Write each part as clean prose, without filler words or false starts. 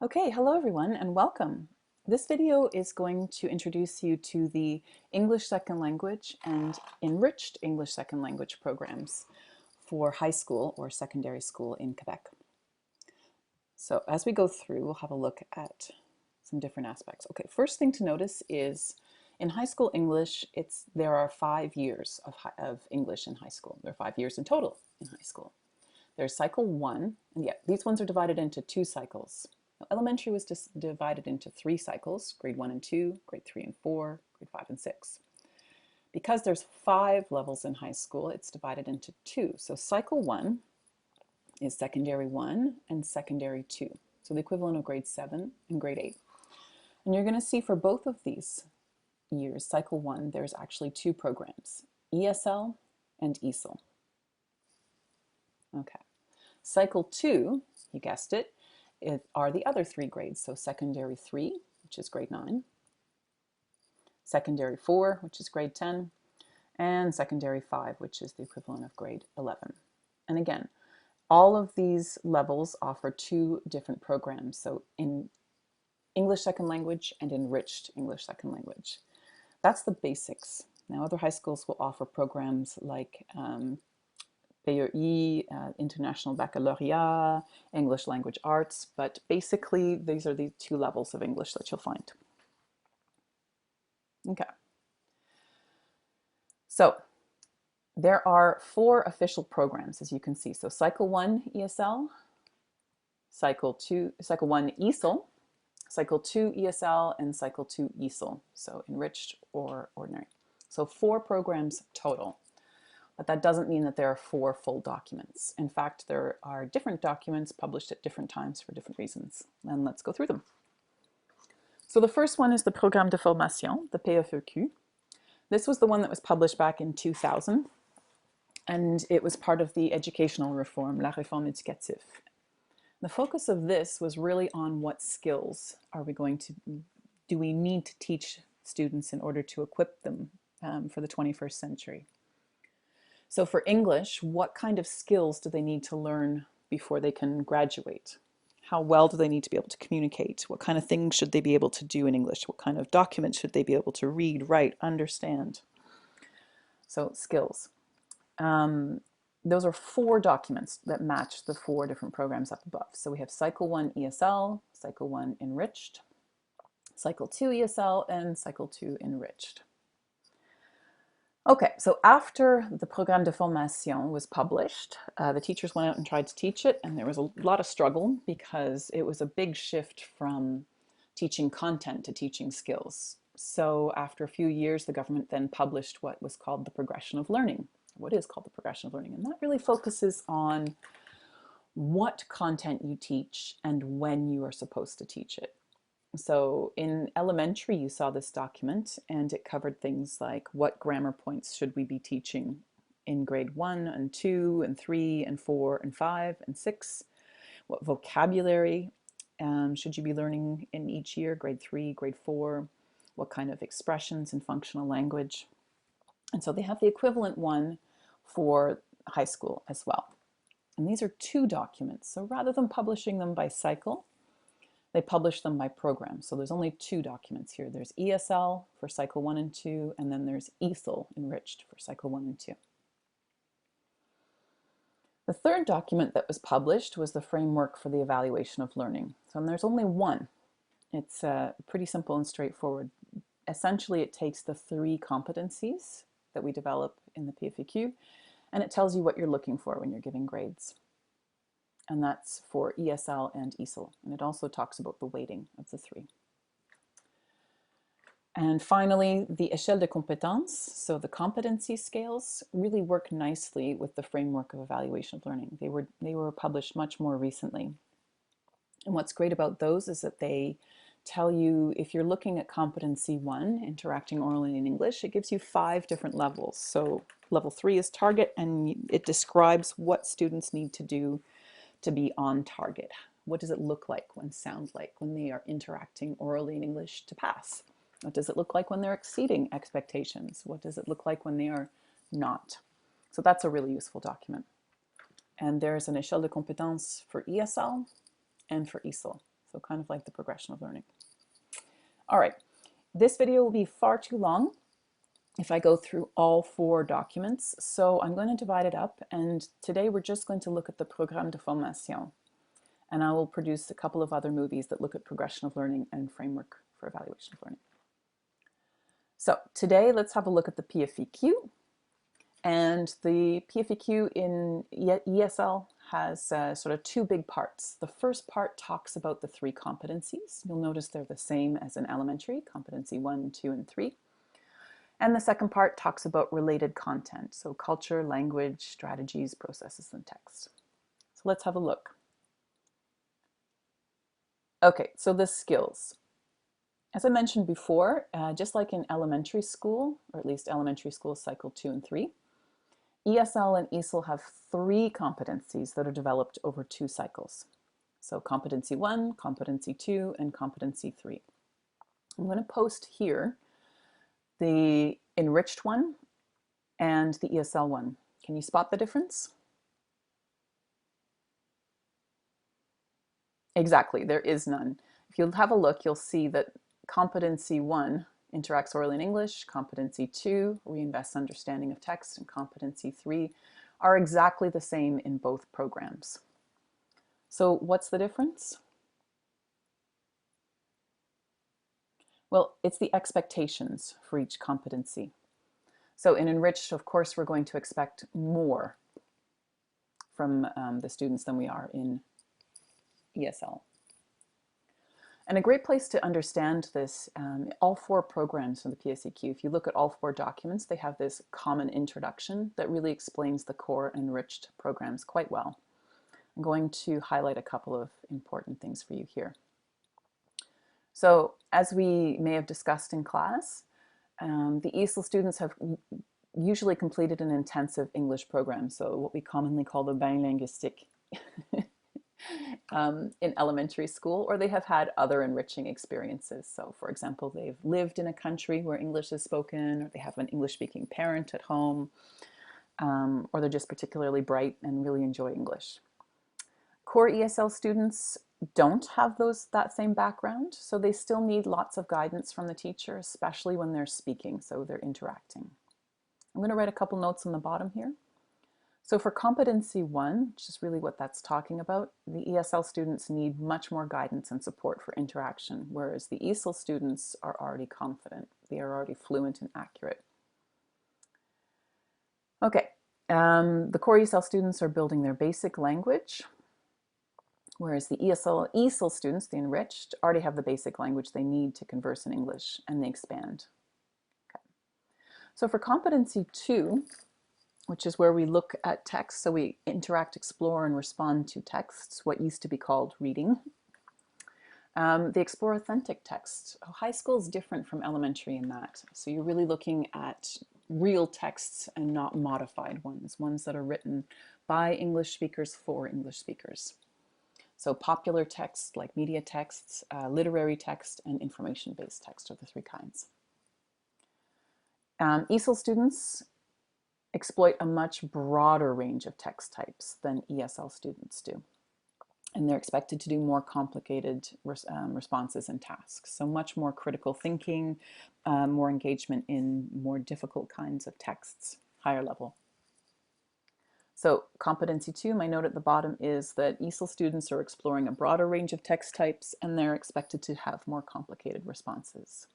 Okay, hello everyone and welcome. This video is going to introduce you to the English Second Language and Enriched English Second Language programs for high school or secondary school in Quebec. So as we go through, we'll have a look at some different aspects. Okay, first thing to notice is in high school English, there are 5 years of English in high school. There are 5 years in total in high school. There's cycle 1, and yeah, these ones are divided into 2 cycles. Elementary was just divided into 3 cycles, grade 1 and 2, grade 3 and 4, grade 5 and 6. Because there's 5 levels in high school, it's divided into 2. So cycle 1 is secondary 1 and secondary 2. So the equivalent of grade 7 and grade 8. And you're going to see for both of these years, cycle 1, there's actually 2 programs, ESL and ESL. Okay. Cycle 2, you guessed it, are the other 3 grades. So secondary 3, which is grade 9, secondary 4, which is grade 10, and secondary 5, which is the equivalent of grade 11. And again, all of these levels offer 2 different programs. So in English Second Language and Enriched English Second Language. That's the basics. Now other high schools will offer programs like PFEQ, International Baccalaureate, English Language Arts, but basically these are the 2 levels of English that you'll find. Okay. So there are 4 official programs, as you can see. So cycle 1 ESL, cycle 1 ESL, cycle 2 ESL, and cycle 2 ESL. So enriched or ordinary. So 4 programs total. But that doesn't mean that there are 4 full documents. In fact, there are different documents published at different times for different reasons. And let's go through them. So the first one is the Programme de Formation, the PFEQ. This was the one that was published back in 2000. And it was part of the educational reform, La Réforme éducative. The focus of this was really on what skills do we need to teach students in order to equip them for the 21st century. So for English, what kind of skills do they need to learn before they can graduate? How well do they need to be able to communicate? What kind of things should they be able to do in English? What kind of documents should they be able to read, write, understand? So skills. Those are 4 documents that match the 4 different programs up above. So we have cycle 1 ESL, cycle 1 Enriched, cycle 2 ESL, and cycle 2 Enriched. Okay, so after the Programme de Formation was published, the teachers went out and tried to teach it, and there was a lot of struggle because it was a big shift from teaching content to teaching skills. So after a few years, the government then published what was called the Progression of Learning. What is called the Progression of Learning, and that really focuses on what content you teach and when you are supposed to teach it. So in elementary, you saw this document, and it covered things like what grammar points should we be teaching in grade 1 and 2 and 3 and 4 and 5 and 6, what vocabulary should you be learning in each year, grade 3, grade 4, what kind of expressions and functional language. And so they have the equivalent one for high school as well. And these are 2 documents. So rather than publishing them by cycle, they publish them by program. So there's only 2 documents here. There's ESL for cycle 1 and 2, and then there's ESL, Enriched, for cycle 1 and 2. The 3rd document that was published was the Framework for the Evaluation of Learning. So there's only one. It's pretty simple and straightforward. Essentially, it takes the 3 competencies that we develop in the PFEQ, and it tells you what you're looking for when you're giving grades. And that's for ESL and ESL. And it also talks about the weighting of the 3. And finally, the échelle de compétences, so the competency scales, really work nicely with the Framework of Evaluation of Learning. They were published much more recently. And what's great about those is that they tell you, if you're looking at competency 1, interacting orally in English, it gives you 5 different levels. So level 3 is target, and it describes what students need to do to be on target. What does it look like sound like when they are interacting orally in English to pass? What does it look like when they're exceeding expectations? What does it look like when they are not? So that's a really useful document. And there's an échelle de compétences for ESL and for ESL. So kind of like the progression of learning. All right, this video will be far too long if I go through all 4 documents. So I'm going to divide it up, and today we're just going to look at the Programme de Formation. And I will produce a couple of other movies that look at progression of learning and framework for evaluation of learning. So today let's have a look at the PFEQ. And the PFEQ in ESL has sort of 2 big parts. The first part talks about the 3 competencies. You'll notice they're the same as in elementary, competency 1, 2, and 3. And the second part talks about related content, so culture, language, strategies, processes, and text. So let's have a look. Okay, so the skills. As I mentioned before, just like in elementary school, or at least elementary school cycle 2 and 3, ESL and ESL have 3 competencies that are developed over 2 cycles. So competency 1, competency 2, and competency 3. I'm going to post here the Enriched one and the ESL one. Can you spot the difference? Exactly, there is none. If you'll have a look, you'll see that competency 1 interacts orally in English, competency 2 reinvests understanding of text, and competency 3 are exactly the same in both programs. So what's the difference? Well, it's the expectations for each competency. So in Enriched, of course, we're going to expect more from the students than we are in ESL. And a great place to understand this, all 4 programs from the PFEQ, if you look at all 4 documents, they have this common introduction that really explains the core Enriched programs quite well. I'm going to highlight a couple of important things for you here. So as we may have discussed in class, the ESL students have usually completed an intensive English program, so what we commonly call the bain linguistique in elementary school, or they have had other enriching experiences. So for example, they've lived in a country where English is spoken, or they have an English-speaking parent at home, or they're just particularly bright and really enjoy English. Core ESL students don't have that same background, so they still need lots of guidance from the teacher, especially when they're speaking, so they're interacting. I'm going to write a couple notes on the bottom here. So for competency 1, which is really what that's talking about, the ESL students need much more guidance and support for interaction, whereas the ESL students are already confident. They are already fluent and accurate. Okay, the core ESL students are building their basic language, whereas the ESL students, the Enriched, already have the basic language they need to converse in English, and they expand. Okay. So for competency 2, which is where we look at text, so we interact, explore, and respond to texts, what used to be called reading. They explore authentic text. High school is different from elementary in that. So you're really looking at real texts and not modified ones that are written by English speakers for English speakers. So popular text, like media texts, literary text, and information-based text are the 3 kinds. ESL students exploit a much broader range of text types than ESL students do. And they're expected to do more complicated responses and tasks. So much more critical thinking, more engagement in more difficult kinds of texts, higher level. So competency 2, my note at the bottom is that ESL students are exploring a broader range of text types, and they're expected to have more complicated responses.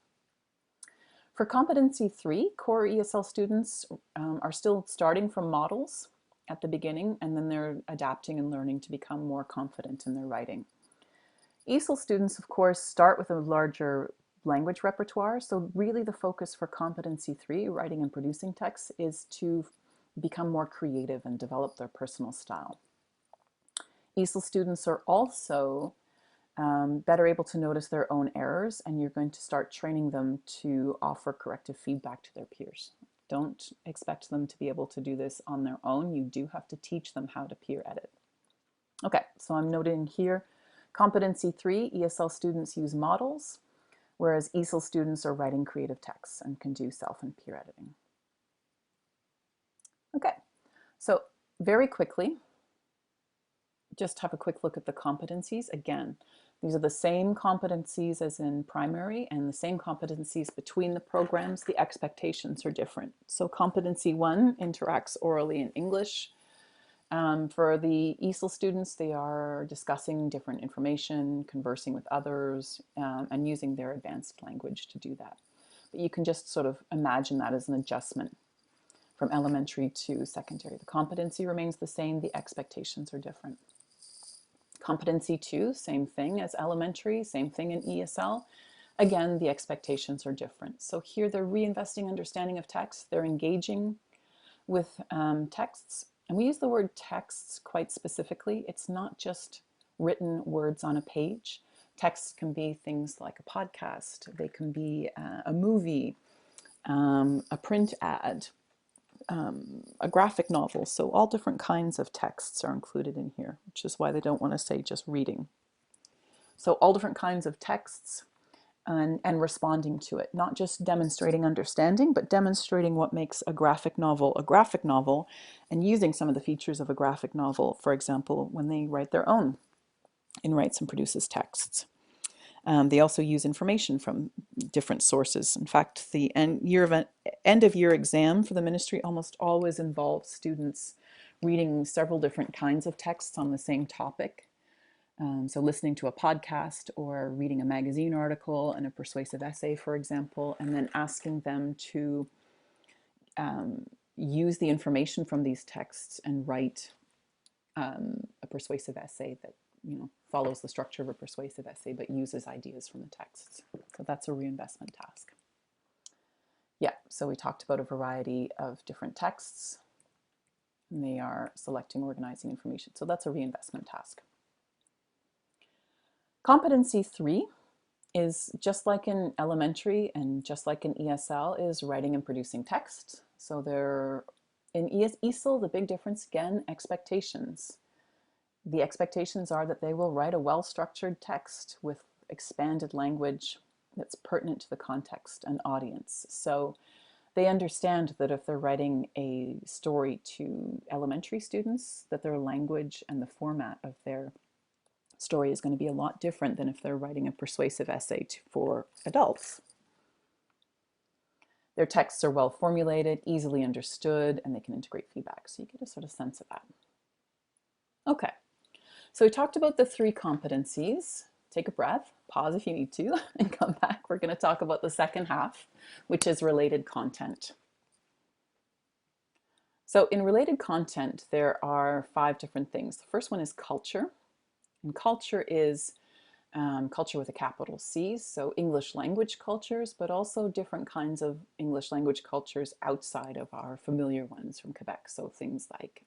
For competency 3, core ESL students are still starting from models at the beginning, and then they're adapting and learning to become more confident in their writing. ESL students, of course, start with a larger language repertoire, so really the focus for competency 3, writing and producing texts, is to become more creative and develop their personal style. ESL students are also better able to notice their own errors, and you're going to start training them to offer corrective feedback to their peers. Don't expect them to be able to do this on their own. You do have to teach them how to peer edit. Okay, so I'm noting here, competency 3, ESL students use models, whereas ESL students are writing creative texts and can do self and peer editing. Okay, so very quickly, just have a quick look at the competencies again. These are the same competencies as in primary and the same competencies between the programs. The expectations are different. So competency 1 interacts orally in English. For the ESL students, they are discussing different information, conversing with others, and using their advanced language to do that. But you can just sort of imagine that as an adjustment from elementary to secondary. The competency remains the same, the expectations are different. Competency 2, same thing as elementary, same thing in ESL. Again, the expectations are different. So here they're reinvesting understanding of text, they're engaging with texts. And we use the word texts quite specifically. It's not just written words on a page. Texts can be things like a podcast, they can be a movie, a print ad, a graphic novel. So all different kinds of texts are included in here, which is why they don't want to say just reading. So all different kinds of texts and responding to it, not just demonstrating understanding, but demonstrating what makes a graphic novel, and using some of the features of a graphic novel, for example, when they write their own. Enriched and produces texts. They also use information from different sources. In fact, the end of year exam for the ministry almost always involves students reading several different kinds of texts on the same topic. So listening to a podcast or reading a magazine article and a persuasive essay, for example, and then asking them to use the information from these texts and write a persuasive essay that follows the structure of a persuasive essay, but uses ideas from the texts. So that's a reinvestment task. Yeah, so we talked about a variety of different texts, and they are selecting, organizing information. So that's a reinvestment task. Competency 3 is just like in elementary and just like in ESL is writing and producing text. So they're in ESL, the big difference again, expectations. The expectations are that they will write a well-structured text with expanded language that's pertinent to the context and audience. So they understand that if they're writing a story to elementary students, that their language and the format of their story is going to be a lot different than if they're writing a persuasive essay for adults. Their texts are well formulated, easily understood, and they can integrate feedback. So you get a sort of sense of that. Okay. So we talked about the 3 competencies. Take a breath, pause if you need to, and come back. We're going to talk about the second half, which is related content. So in related content, there are 5 different things. The first one is culture. And culture is culture with a capital C, so English language cultures, but also different kinds of English language cultures outside of our familiar ones from Quebec. So things like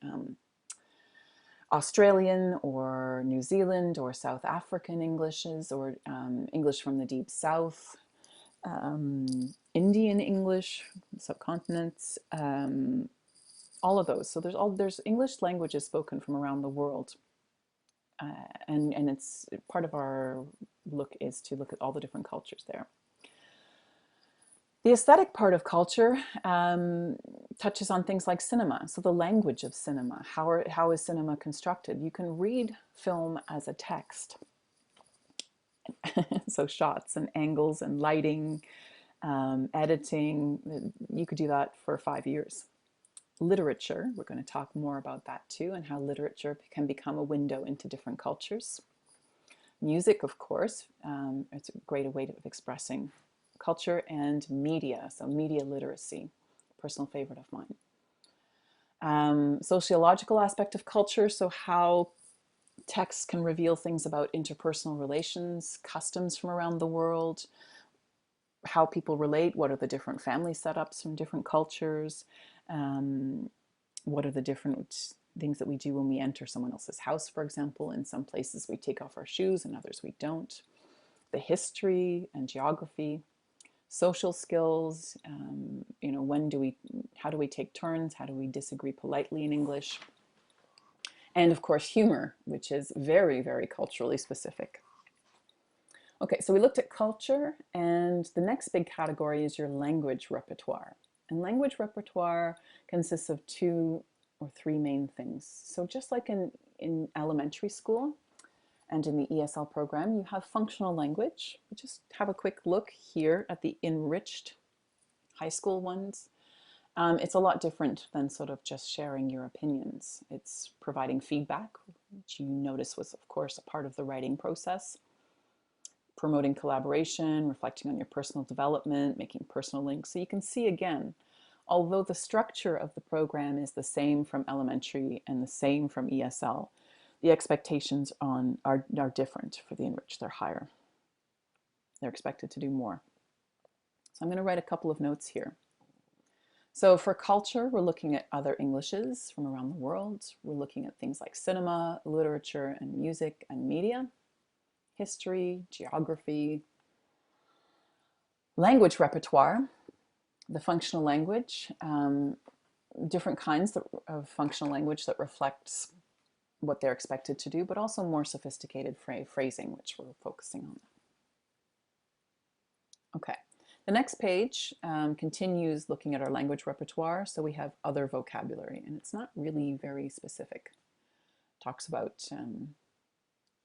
Australian or New Zealand or South African Englishes, or English from the Deep South, Indian English, subcontinents, all of those. So there's English languages spoken from around the world, and it's part of our look is to look at all the different cultures there. The aesthetic part of culture touches on things like cinema. So the language of cinema, how is cinema constructed? You can read film as a text. So shots and angles and lighting, editing, you could do that for 5 years. Literature, we're going to talk more about that too, and how literature can become a window into different cultures. Music, of course, it's a great way of expressing culture. And media, so media literacy, personal favorite of mine. Sociological aspect of culture, so how texts can reveal things about interpersonal relations, customs from around the world, how people relate, what are the different family setups from different cultures, what are the different things that we do when we enter someone else's house, for example. In some places we take off our shoes, in others we don't. The history and geography, social skills, how do we take turns, how do we disagree politely in English, and of course humor, which is very, very culturally specific. Okay, so we looked at culture, and the next big category is your language repertoire. And language repertoire consists of 2 or 3 main things. So just like in elementary school, And in the ESL program, you have functional language. Just have a quick look here at the Enriched high school ones. It's a lot different than sort of just sharing your opinions. It's providing feedback, which you notice was, of course, a part of the writing process. Promoting collaboration, reflecting on your personal development, making personal links. So you can see again, although the structure of the program is the same from elementary and the same from ESL, the expectations are different for the Enriched. They're higher. They're expected to do more. So I'm going to write a couple of notes here. So for culture, we're looking at other Englishes from around the world. We're looking at things like cinema, literature, and music and media, history, geography, language repertoire, the functional language, different kinds of functional language that reflects what they're expected to do, but also more sophisticated phrasing, which we're focusing on. Okay, the next page continues looking at our language repertoire. So we have other vocabulary, and it's not really very specific. It talks about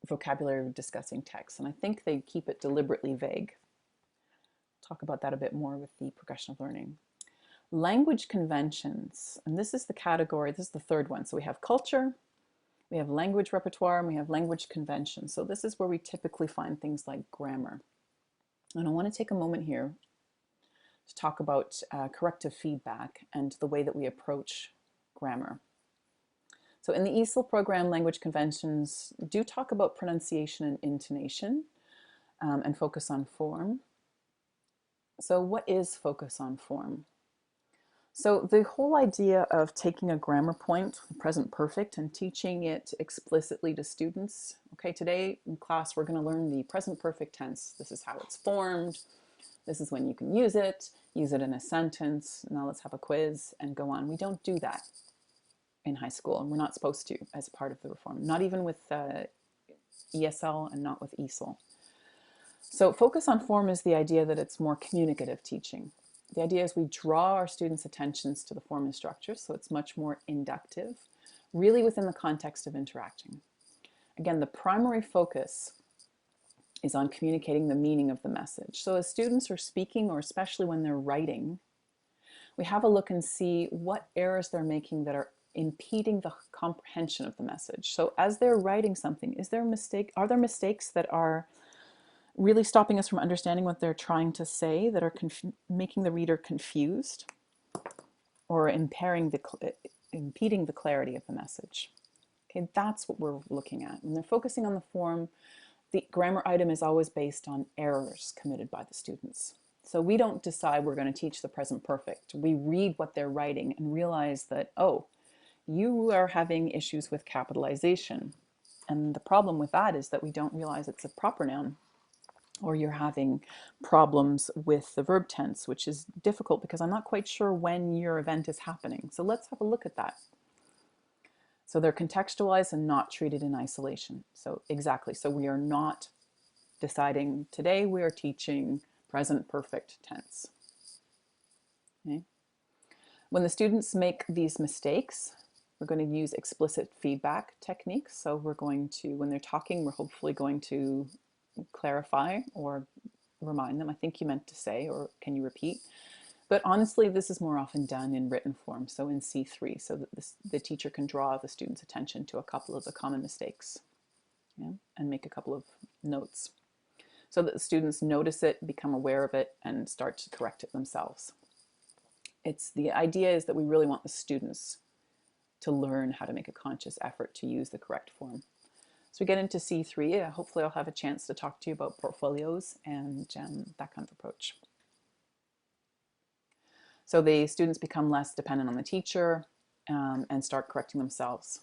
vocabulary discussing text, and I think they keep it deliberately vague. Talk about that a bit more with the progression of learning. Language conventions, and this is the category, this is the third one. So we have culture, we have language repertoire, and we have language conventions. So this is where we typically find things like grammar. And I want to take a moment here to talk about corrective feedback and the way that we approach grammar. So in the ESL program, language conventions do talk about pronunciation and intonation and focus on form. So what is focus on form? So the whole idea of taking a grammar point, the present perfect, and teaching it explicitly to students. Okay, today in class, we're going to learn the present perfect tense. This is how it's formed. This is when you can use it in a sentence. Now let's have a quiz and go on. We don't do that in high school, and we're not supposed to as part of the reform, not even with ESL and not with ESL. So focus on form is the idea that it's more communicative teaching. The idea is we draw our students' attentions to the form and structure, so it's much more inductive, really within the context of interacting. Again, the primary focus is on communicating the meaning of the message. So as students are speaking, or especially when they're writing, we have a look and see what errors they're making that are impeding the comprehension of the message. So as they're writing something, are there mistakes that are really stopping us from understanding what they're trying to say, that are making the reader confused or impeding the clarity of the message? Okay, that's what we're looking at. When they're focusing on the form, the grammar item is always based on errors committed by the students. So we don't decide we're going to teach the present perfect. We read what they're writing and realize that, oh, you are having issues with capitalization. And the problem with that is that we don't realize it's a proper noun. Or you're having problems with the verb tense, which is difficult because I'm not quite sure when your event is happening. So let's have a look at that. So they're contextualized and not treated in isolation. So exactly, so we are not deciding today we are teaching present perfect tense. Okay. When the students make these mistakes, we're going to use explicit feedback techniques. So we're going to, when they're talking, we're hopefully going to clarify or remind them, I think you meant to say, or can you repeat? But honestly, this is more often done in written form, so in C3, so that the teacher can draw the student's attention to a couple of the common mistakes, yeah, and make a couple of notes so that the students notice it, become aware of it, and start to correct it themselves. The idea is that we really want the students to learn how to make a conscious effort to use the correct form. So we get into C3, hopefully I'll have a chance to talk to you about portfolios and that kind of approach. So the students become less dependent on the teacher and start correcting themselves.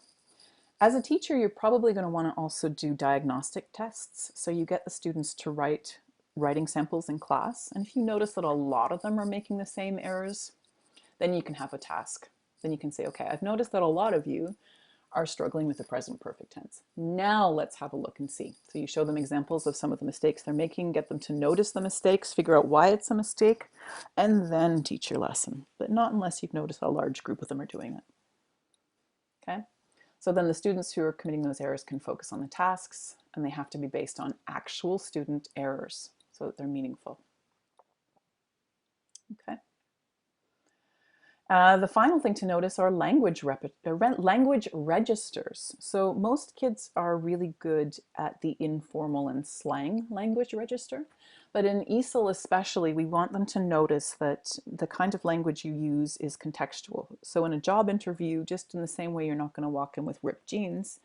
As a teacher, you're probably going to want to also do diagnostic tests. So you get the students to write writing samples in class. And if you notice that a lot of them are making the same errors, then you can have a task. Then you can say, okay, I've noticed that a lot of you are struggling with the present perfect tense. Now let's have a look and see. So you show them examples of some of the mistakes they're making, get them to notice the mistakes, figure out why it's a mistake, and then teach your lesson. But not unless you've noticed a large group of them are doing it. Okay? So then the students who are committing those errors can focus on the tasks and they have to be based on actual student errors so that they're meaningful. Okay. The final thing to notice are language registers. So most kids are really good at the informal and slang language register, but in ESL especially, we want them to notice that the kind of language you use is contextual. So in a job interview, just in the same way you're not going to walk in with ripped jeans,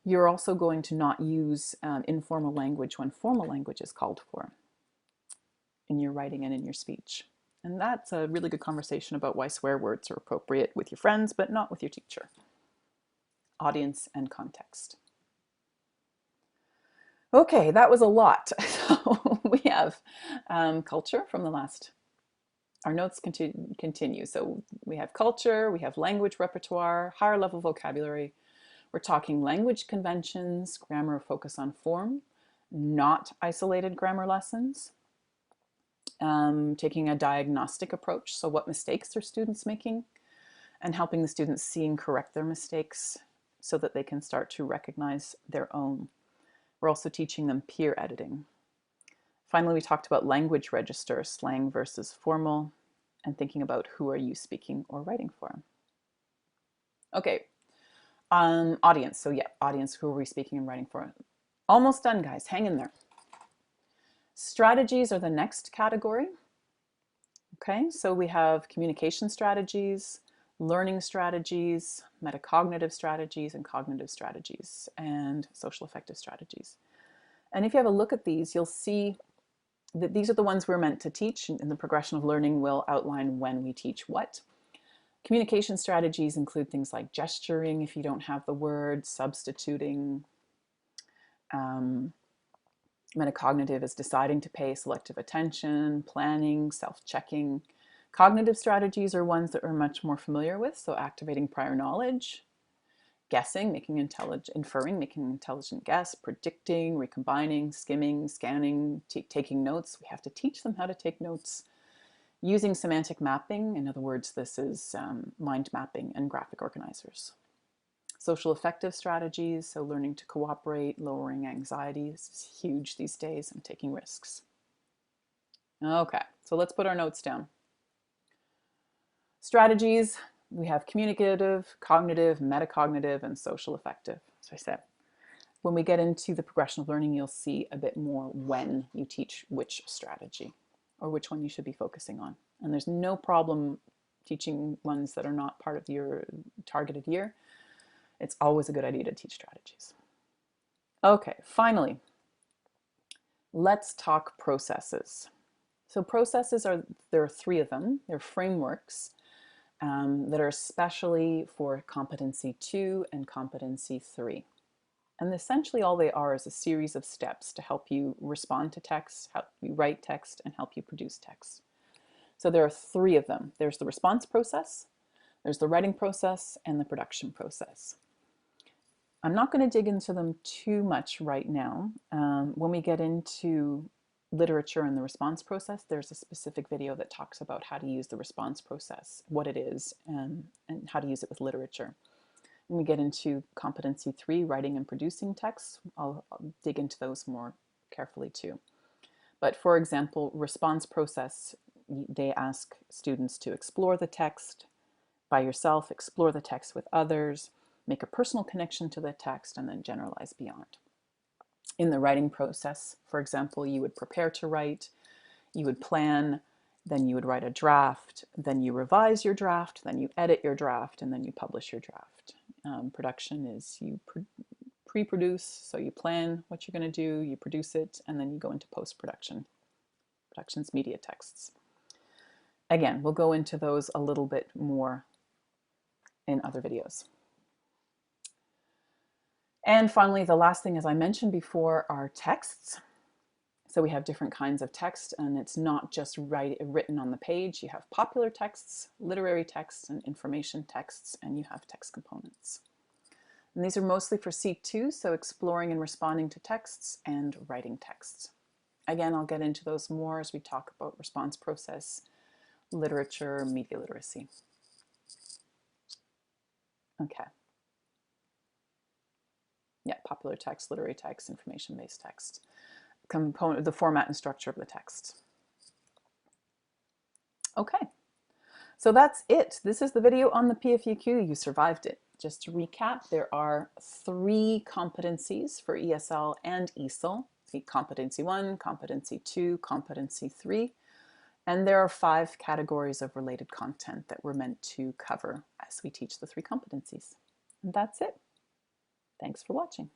you're also going to not use informal language when formal language is called for in your writing and in your speech. And that's a really good conversation about why swear words are appropriate with your friends, but not with your teacher. Audience and context. Okay, that was a lot. So we have culture from the last. Our notes continue. So we have culture, we have language repertoire, higher level vocabulary. We're talking language conventions, grammar focus on form, not isolated grammar lessons. Taking a diagnostic approach, so what mistakes are students making, and helping the students see and correct their mistakes so that they can start to recognize their own. We're also teaching them peer editing. Finally, we talked about language register, slang versus formal, and thinking about who are you speaking or writing for. Okay, audience. So yeah, audience, who are we speaking and writing for? Almost done, guys. Hang in there. Strategies are the next category. Okay, so we have communication strategies, learning strategies, metacognitive strategies, and cognitive strategies, and social affective strategies. And if you have a look at these, you'll see that these are the ones we're meant to teach, and the progression of learning will outline when we teach what. Communication strategies include things like gesturing if you don't have the word, substituting. Metacognitive is deciding to pay selective attention, planning, self-checking. Cognitive strategies are ones that we're much more familiar with, so activating prior knowledge, guessing, inferring, making an intelligent guess, predicting, recombining, skimming, scanning, taking notes. We have to teach them how to take notes. Using semantic mapping, in other words, this is mind mapping and graphic organizers. Social affective strategies, so learning to cooperate, lowering anxiety is huge these days, and taking risks. Okay, so let's put our notes down. Strategies, we have communicative, cognitive, metacognitive, and social affective, as I said. When we get into the progression of learning, you'll see a bit more when you teach which strategy or which one you should be focusing on. And there's no problem teaching ones that are not part of your targeted year. It's always a good idea to teach strategies. Okay, finally, let's talk processes. So processes there are 3 of them. They're frameworks that are especially for competency 2 and competency 3. And essentially all they are is a series of steps to help you respond to text, help you write text, and help you produce text. So there are 3 of them. There's the response process, there's the writing process, and the production process. I'm not going to dig into them too much right now. When we get into literature and the response process, there's a specific video that talks about how to use the response process, what it is, and how to use it with literature. When we get into competency 3, writing and producing texts, I'll dig into those more carefully too. But for example, response process, they ask students to explore the text by yourself, explore the text with others, make a personal connection to the text, and then generalize beyond. In the writing process, for example, you would prepare to write, you would plan, then you would write a draft, then you revise your draft, then you edit your draft, and then you publish your draft. Production is you pre-produce, so you plan what you're going to do, you produce it, and then you go into post-production. Production's media texts. Again, we'll go into those a little bit more in other videos. And finally, the last thing, as I mentioned before, are texts. So we have different kinds of text, and it's not just written on the page. You have popular texts, literary texts, and information texts, and you have text components. And these are mostly for C2, so exploring and responding to texts and writing texts. Again, I'll get into those more as we talk about response process, literature, media literacy. Okay. Yeah, popular text, literary text, information-based text. Component, the format and structure of the text. Okay, so that's it. This is the video on the PFEQ. You survived it. Just to recap, there are 3 competencies for ESL and ESL. Competency 1, Competency 2, Competency 3. And there are 5 categories of related content that we're meant to cover as we teach the 3 competencies. And that's it. Thanks for watching.